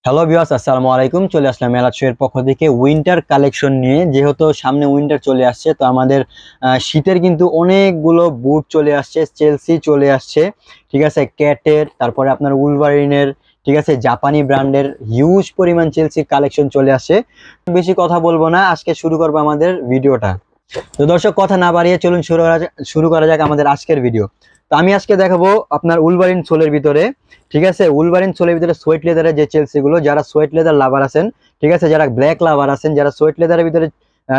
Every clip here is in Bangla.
হ্যালো ভিউয়ার্স, আসসালামু আলাইকুম। চলে আসলাম মেলাট শো এর পক্ষ থেকে উইন্টার কালেকশন নিয়ে। যেহেতু সামনে উইন্টার চলে আসছে, তো আমাদের শীতের কিন্তু অনেকগুলো বুট চলে আসছে, চেলসি চলে আসছে, ঠিক আছে, ক্যাটের, তারপরে আপনার উলভারিনের, ঠিক আছে, জাপানি ব্র্যান্ডের হিউজ পরিমাণ চেলসির কালেকশন চলে আসছে। বেশি কথা বলবো না, আজকে শুরু করবো আমাদের ভিডিওটা। তো দর্শক, কথা না বাড়িয়ে চলুন শুরু করা যাক আমাদের আজকের ভিডিও। তো আমি আজকে দেখাবো আপনার উলভারিন সোলের ভিতরে, ঠিক আছে, উলভারিন সোলের ভিতরে সোয়েট লেদারের যে চেলসি গুলো, যারা সোয়েট লেদার লাভার আছেন, ঠিক আছে, যারা ব্ল্যাক লাভার আছেন, যারা সোয়েট লেদারের ভিতরে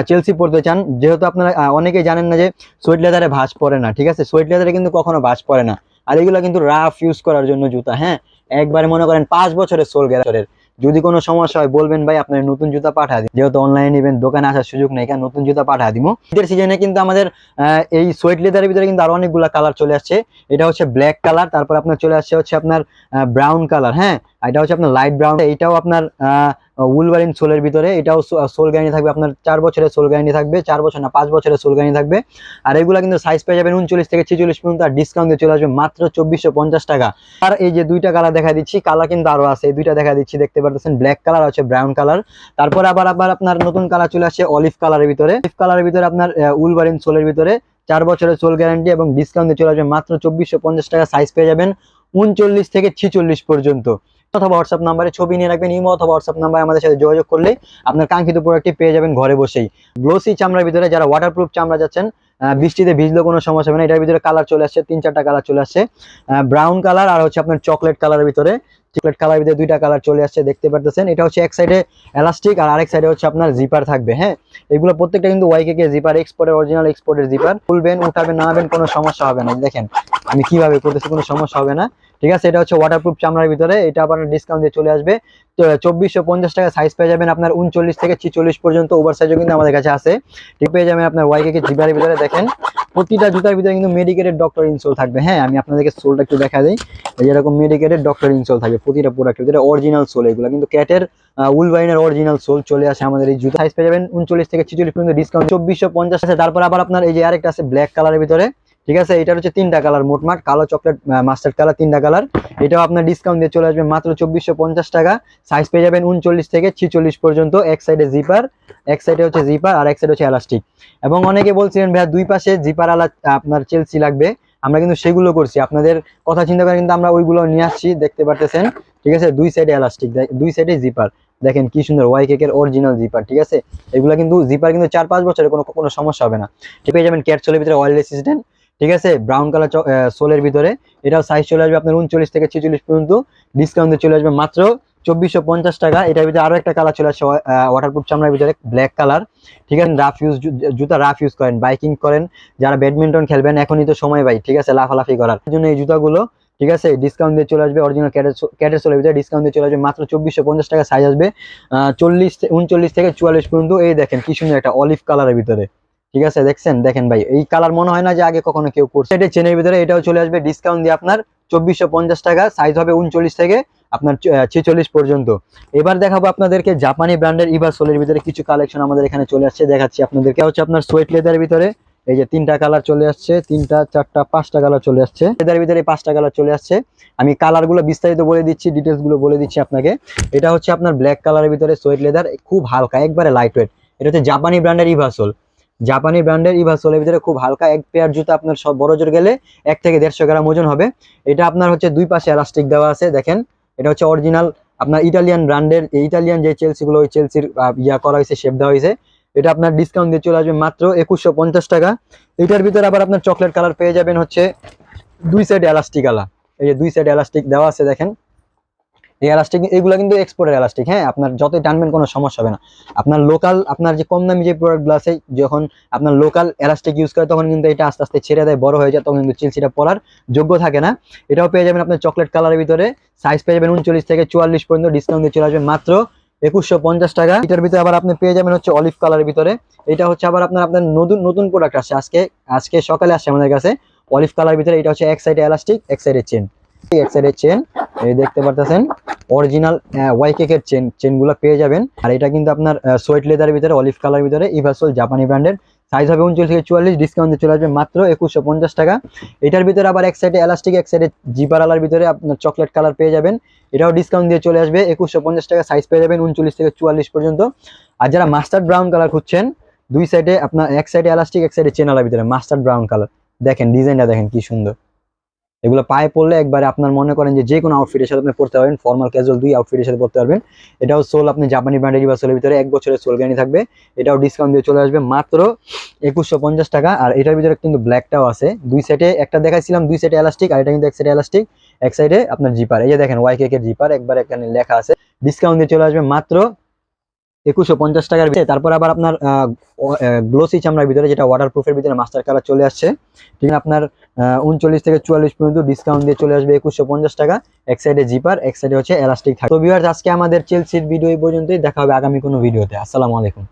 চেলসি পড়তে চান, যেহেতু আপনারা অনেকেই জানেন না যে সোয়েট লেদারে ভাঁজ পড়ে না, ঠিক আছে, সোয়েট লেদারে কিন্তু কখনো ভাঁজ পড়ে না। আর এগুলো কিন্তু রাফ ইউজ করার জন্য জুতা, হ্যাঁ, একবারে মনে করেন 5 বছরের সোল গ্যারান্টি। যদি কোনো সমস্যা হয় বলবেন ভাই, আপনার নতুন জুতা পাঠা দিই, যেহেতু অনলাইন ইভেন দোকানে আসার সুযোগ নেই, কেন নতুন জুতা পাঠা দিব। শীতের সিজনে কিন্তু আমাদের এই সোয়েট লেদারের ভিতরে কিন্তু আরো অনেকগুলা কালার চলে আসছে। এটা হচ্ছে ব্ল্যাক কালার, তারপর আপনার চলে আসছে হচ্ছে আপনার ব্রাউন কালার, হ্যাঁ, এটা হচ্ছে আপনার লাইট ব্রাউন। এটাও আপনার উলভারিন সোলের ভিতরে, এটাও সোল গ্যারান্টি থাকবে আপনার 4 বছরের সোল গ্যারান্টি থাকবে, 4 বছর না 5 বছরের সোল গ্যারান্টি থাকবে। আর এগুলা কিন্তু সাইজ পেয়ে যাবেন 39 থেকে 46 পর্যন্ত, আর ডিসকাউন্ট দিয়ে চলে আসবে মাত্র 2450 টাকা। আর এই যে দুইটা কালার দেখা দিচ্ছি, কালার কিন্তু আরো আছে, এই দুইটা দেখা দিচ্ছি, দেখতে পারতেছেন, ব্ল্যাক কালার হচ্ছে ব্রাউন কালার। তারপর আবার আবার আপনার নতুন কালার চলে আসছে অলিভ কালারের ভিতরে। অলিভ কালারের ভিতরে আপনার উলভারিন সোলের ভিতরে 4 বছরের সোল গ্যারান্টি এবং ডিসকাউন্ট দিয়ে চলে আসবে মাত্র 2450 টাকা। সাইজ পেয়ে যাবেন 39 থেকে 46 পর্যন্ত। অথবা হোয়াটসঅ্যাপ নাম্বারে ছবি নিয়ে রাখবেন, ইমো অথবা হোয়াটসঅ্যাপ নাম্বারে আমাদের সাথে যোগাযোগ করলে আপনার কাঙ্ক্ষিত প্রোডাক্টটি পেয়ে যাবেন ঘরে বসেই। গ্লোসি চামড়ার ভিতরে, যারা ওয়াটারপ্রুফ চামড়া যাচ্ছেন, বৃষ্টিতে ভিজলেও কোনো সমস্যা হবে না, এটার ভিতরে কালার চলে আসছে, 3-4টা কালার চলে আসছে, ব্রাউন কালার আর হচ্ছে আপনার চকলেট কালারের ভিতরে। চকলেট কালার ভিতরে দুইটা কালার চলে আসছে, দেখতে পারতেছেন। এটা হচ্ছে এক সাইডে এলাস্টিক আর আরেক সাইডে হচ্ছে আপনার জিপার থাকবে, হ্যাঁ। এগুলো প্রত্যেকটা কিন্তু ওয়াইকে জিপার, এক্সপোর্টের অরিজিনাল এক্সপোর্টের জিপার। খুলবেন, উঠাবেন, নামাবেন, কোনো সমস্যা হবে না। দেখেন আমি কিভাবে করতেছি, কোনো সমস্যা হবে না, ঠিক আছে। এটা হচ্ছে ওয়াটারপ্রুফ চামড়ার ভিতরে, এটা আবার ডিসকাউন্ট দিয়ে চলে আসবে 2450 টাকা। সাইজ পেয়ে যাবেন আপনার 39 থেকে 46 পর্যন্ত, ওভার সাইজও কিন্তু আমাদের কাছে আছে। ঠিক পেয়ে যাবেন আপনার ওয়াইকে জিপারের ভিতরে। দেখেন প্রতিটা জুতার ভিতরে কিন্তু মেডিকেটেড ডক্টর ইনসোল থাকবে, হ্যাঁ, আমি আপনাদেরকে সোলটা একটু দেখা দিই। যেরকম মেডিকেটেড ডক্টর ইনসোল থাকবে প্রতিটা প্রোডাক্টের ভিতরে, অরিজিনাল সোল, এগুলো কিন্তু ক্যাটের উলভারিনের অরিজিনাল সোল চলে আসে আমাদের এই জুতা। সাইজ পেয়ে যাবেন 39 থেকে 46 পর্যন্ত, ডিসকাউন্ট 2450 আছে। তারপর আবার আপনার এই যে আরেকটা আছে ব্ল্যাক কালারের ভিতরে, ঠিক আছে, এটার হচ্ছে 3টা কালার, মোটমাট কালো, চকলেট, মাস্টার্ড কালার, 3টা কালার। এটাও আপনার ডিসকাউন্ট দিয়ে চলে আসবে মাত্র 2450 টাকা। সাইজ পেয়ে যাবেন 39 থেকে 46 পর্যন্ত। এক সাইডে জিপার, এক সাইডে হচ্ছে জিপার আর এক সাইডে হচ্ছে এলাস্টিক। এবং অনেকে বলছিলেন ভাইয়া দুই পাশে জিপার আলা আপনার চেলসি লাগবে, আমরা কিন্তু সেগুলো করছি, আপনাদের কথা চিন্তা করে কিন্তু আমরা ওইগুলো নিয়ে আসছি, দেখতে পারতেছেন, ঠিক আছে। দুই সাইডে এলাস্টিক, দুই সাইডে জিপার, দেখেন কি সুন্দর ওয়াইকেকের অরিজিনাল জিপার, ঠিক আছে। এগুলো কিন্তু জিপার কিন্তু 4-5 বছরের কোনো কোনো সমস্যা হবে না। ঠিক পেয়ে যাবেন ক্যাট সোলের ভিতরে অয়েল রেসিস্ট্যান্ট, ঠিক আছে, ব্রাউন কালার সোলের ভিতরে। এটাও সাইজ চলে আসবে আপনার 39 থেকে 46 পর্যন্ত, ডিসকাউন্টে চলে আসবে মাত্র 2450 টাকা। এটার ভিতরে আরো একটা কালার চলে আসছে ওয়াটারপ্রুফ চামড়ার ভিতরে, ব্ল্যাক কালার, ঠিক আছে। রাফ ইউজ জুতা, রাফ ইউজ করেন, বাইকিং করেন, যারা ব্যাডমিন্টন খেলবেন, এখনই তো সময় ভাই, ঠিক আছে, লাফালাফি করার জন্য এই জুতাগুলো, ঠিক আছে, ডিসকাউন্ট দিয়ে চলে আসবে অরিজিনাল ক্যাটের সোলের ভিতরে, ডিসকাউন্ট দিয়ে চলে আসবে মাত্র 2450 টাকা। সাইজ আসবে 39 থেকে 44 পর্যন্ত। এই দেখেন কি সুন্দর একটা অলিভ কালারের ভিতরে, ঠিক আছে, দেখছেন, দেখেন ভাই, এই কালার মনে হয় না যে আগে কখনো কেউ করছে। এটা চেনের ভিতরে, এটাও চলে আসবে ডিসকাউন্ট দিয়ে আপনার 2450 টাকা। সাইজ হবে 39 থেকে আপনার 46 পর্যন্ত। এবার দেখাবো আপনাদেরকে জাপানি ব্র্যান্ডের ইভা সোলের ভিতরে কিছু কালেকশন আমাদের এখানে চলে আসছে, দেখাচ্ছি আপনাদেরকে। হচ্ছে আপনার সোয়েট লেদারের ভিতরে এই যে 3টা কালার চলে আসছে, 3টা 4টা 5টা কালার চলে আসছে, লেদারের ভিতরে 5টা কালার চলে আসছে। আমি কালার গুলো বিস্তারিত বলে দিচ্ছি, ডিটেলস গুলো বলে দিচ্ছি আপনাকে। এটা হচ্ছে আপনার ব্ল্যাক কালারের ভিতরে সোয়েট লেদার, খুব হালকা, একবারে লাইট ওয়েট। এটা হচ্ছে জাপানি ব্র্যান্ডের ইভা সোল, জাপানি ব্র্যান্ডের ইভা সোলের ভিতরে খুব হালকা। এক পেয়ার জুতা আপনার সব বড় জোর গেলে 1 থেকে 150 গ্রাম ওজন হবে। এটা আপনার হচ্ছে দুই পাশে এলাস্টিক দেওয়া আছে, দেখেন। এটা হচ্ছে অরিজিনাল আপনার ইটালিয়ান ব্র্যান্ডের, ইটালিয়ান যে চেলসি গুলো, ওই চেলসির ইয়া করা হয়েছে, শেপ দেওয়া হয়েছে। এটা আপনার ডিসকাউন্ট দিয়ে চলে আসবে মাত্র 2150 টাকা। এটার ভিতরে আবার আপনার চকলেট কালার পেয়ে যাবেন হচ্ছে দুই সাইড এলাস্টিক আলা, এই যে দুই সাইড এলাস্টিক দেওয়া আছে, দেখেন। এই এলাস্টিক এগুলো কিন্তু এক্সপোর্টের এলাস্টিক, হ্যাঁ, আপনার যতই টানবেন কোনো সমস্যা হবে না। আপনার লোকাল, আপনার যে কম দামি যে প্রোডাক্টগুলো আছে, যখন আপনার লোকাল এলাস্টিক ইউজ করে তখন কিন্তু এটা আস্তে আস্তে ছেড়ে দেয়, বড় হয়ে যায়, তখন কিন্তু চেলসিটা পরার যোগ্য থাকে না। এটাও পেয়ে যাবেন আপনার চকলেট কালারের ভিতরে। সাইজ পেয়ে যাবেন 39 থেকে 44 পর্যন্ত, ডিসকাউন্ট দিয়ে চলে আসবে মাত্র 2150 টাকা। এটার ভিতরে আবার আপনি পেয়ে যাবেন হচ্ছে অলিভ কালারের ভিতরে। এটা হচ্ছে আবার আপনার আপনার নতুন নতুন প্রোডাক্ট আসছে, আজকে আজকে সকালে আসছে আমাদের কাছে, অলিভ কালার ভিতরে। এটা হচ্ছে এক সাইডে এলাস্টিক, এক সাইডে চেন, এক সাইডে চেন, এই দেখতে পারতেছেন অরিজিনাল ওয়াইকেকের চেন গুলো পেয়ে যাবেন। আর এটা কিন্তু আপনার সোয়েট লেদারের ভিতরে, অলিভ কালার ভিতরে, ইভাসোল জাপানি ব্র্যান্ডের। সাইজ হবে 39 থেকে 44, ডিসকাউন্ট দিয়ে চলে আসবে মাত্র 2150 টাকা। এটার ভিতরে আবার এক সাইডে এলাস্টিক, এক সাইডে জিপার আলার ভিতরে আপনার চকলেট কালার পেয়ে যাবেন, এটাও ডিসকাউন্ট দিয়ে চলে আসবে 2150 টাকা। সাইজ পেয়ে যাবেন 39 থেকে 44 পর্যন্ত। আর যারা মাস্টার্ড ব্রাউন কালার খুঁজছেন, দুই সাইডে আপনার এক সাইডে এলাস্টিক, এক সাইডে চেন আলার ভিতরে মাস্টার্ড ব্রাউন কালার, দেখেন ডিজাইনটা দেখেন কি সুন্দর। এগুলো পায়ে পরলে একবারে আপনার মনে করেন যে কোনো আউটফিটের সাথে আপনি পড়তে পারবেন, ফর্মাল ক্যাজুয়াল দুই আউটফিটের সাথে পড়তে পারবেন। এটাও সোল আপনি জাপানি ব্র্যান্ডের রিভার সোলের ভিতরে 1 বছরের সোল গ্যারান্টি থাকবে, এটাও ডিসকাউন্ট দিয়ে চলে আসবে মাত্র 2150 টাকা। আর এটার ভিতরে কিন্তু ব্ল্যাকটাও আছে, দুই সাইডে একটা দেখাইছিলাম, দুই সাইডে এলাস্টিক, আর এটা কিন্তু এক সাইডে এলাস্টিক, এক সাইডে আপনার জিপার। এই যে দেখেন ওয়াই কেকের জিপার একবার এখানে লেখা আছে, ডিসকাউন্ট দিয়ে চলে আসবে মাত্র 2150 টাকার ভিতরে। তারপর আবার আপনার গ্লোসি চামড়ার ভিতরে, যেটা ওয়াটার প্রুফের ভিতরে মাস্টার কালার চলে আসছে, ঠিক আছে আপনার 39 থেকে 44 পর্যন্ত ডিসকাউন্ট দিয়ে চলে আসবে 2150 টাকা। এক সাইডে জিপার, এক সাইডে হচ্ছে এলাস্টিক থাকে। তো ভিউয়ার্স, আজকে আমাদের চেলসির ভিডিও এই পর্যন্তই, দেখা হবে আগামী কোনো ভিডিওতে। আসসালামু আলাইকুম।